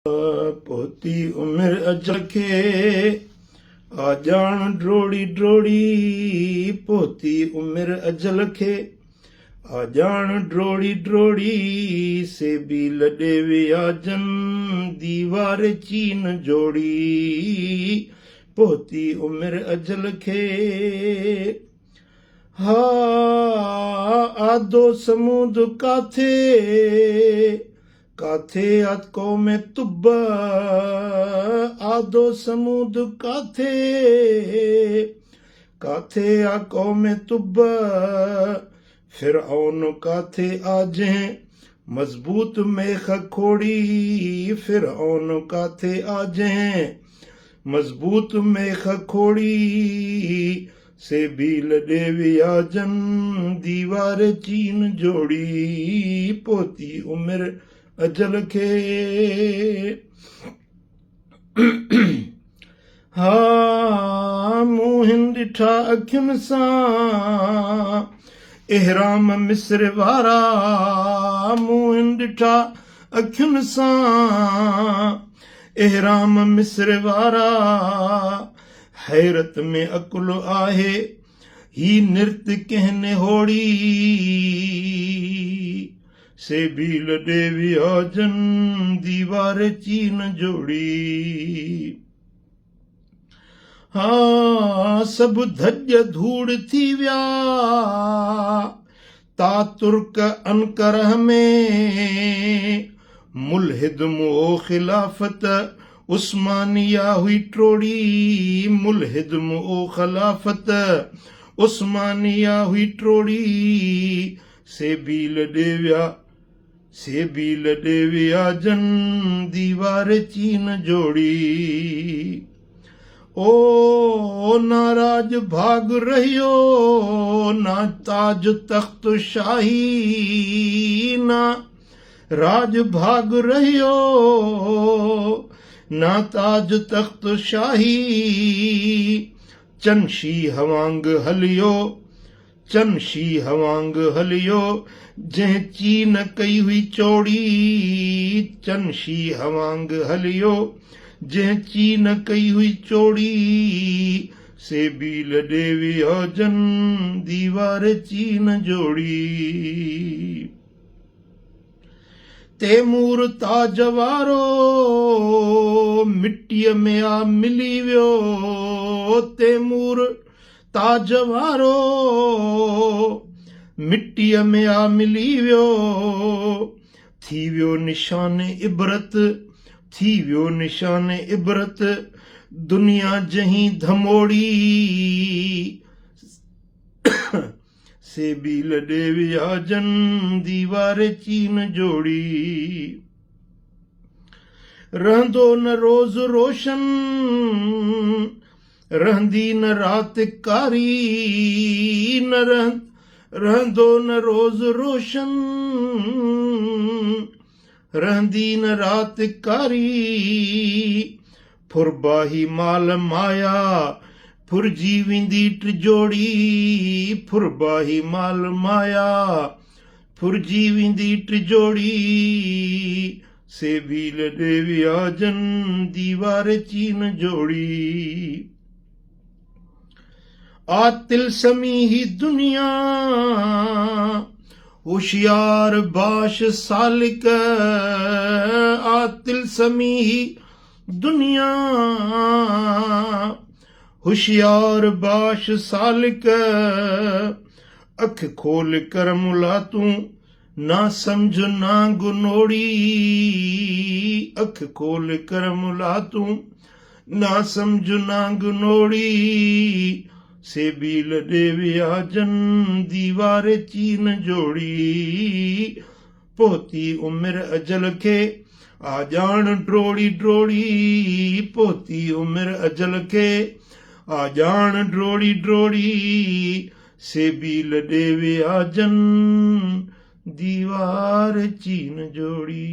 पोती उमिर अजल खे आ जान ड्रोड़ी ड्रोड़ी पोती उमिर अजल खे आ जान ड्रोड़ी ड्रोड़ी से भी लॾे वियाजन दीवार चीन जोड़ी पोती उमिर अजल खे हा आदो समूद काथे काथे अत कौमे तुब आदो समूद काथे काथे आ कौमे तुब फिरऔन काथे आजे मजबूत मेख खोड़ी फिरऔन काथे आजे मजबूत मेख खोड़ी से भी लॾे वियाजन दीवार चीन जोड़ी पोती उमिर अजल खे हा मुंहं ॾिठा अखियुनि सां इहराम मिस्र वारा मुंहं ॾिठा अखियुनि सां इहराम मिस्र वारा हैरत में अकुल आहे ही नृत्य कहने होड़ी से भी लॾे वियाजन दीवार चीन जोड़ी हाँ सब धज धूड़ थी विया ता तुर्क अनकरह में मुल्हिद मो खिलाफत उस्मानिया हुई ट्रोड़ी मुल्हिद मो खिलाफत उस्मानिया हुई ट्रोड़ी से भी लॾे वियाजन दीवार चीन जोड़ी ओ नाराज भाग रहियो ना ताज तख्त शाही ना राज भाग रहियो ना ताज तख्त शाही चनशी हवांग हलियो चनशी हवांग हलियो जंहिं चीन कई हुई चौड़ी चनशी हवांग हलियो जंहिं चीन कई हुई चौड़ी से भी लॾे वियाजन दीवार चीन जोड़ी तैमूर ताज वारो मिट्टीअ में आ मिली वियो तैमूर ताज वारो मिट्टीअ में आ मिली वियो थी वियो निशान इबरत थी वियो निशान इबरत दुनिया जहीं धमोड़ी से भी लॾे वियाजन दीवार चीन जोड़ी रहंदो न रोज़ रोशन रहंदी न रात कारी न रहंदो न रोज़ रोशन रहंदी न रात कारी फुरबाही माल माया फुरजी वेंदी टिजोड़ी फुरबाही माल माया फुरजी वेंदी टिजोड़ी से भी लॾे वियाजन दीवार चीन जोड़ी आ तिलस्मी ही दुनिया होशियार बाश सालिक आ तिलस्मी ही दुनिया होशियार बाश सालिक अख खोल कर मुला तूं ना समझ ना गुनोड़ी अख खोल कर मुला तूं ना समझ ना गुनोड़ी से भी लॾे वियाजन दीवार चीन जोड़ी पोती उमिर अजल खे आ जान ड्रोड़ी ड्रोड़ी पोती उमिर अजल खे आ जान ड्रोड़ी ड्रोड़ी से भी लॾे वियाजन दीवार चीन जोड़ी।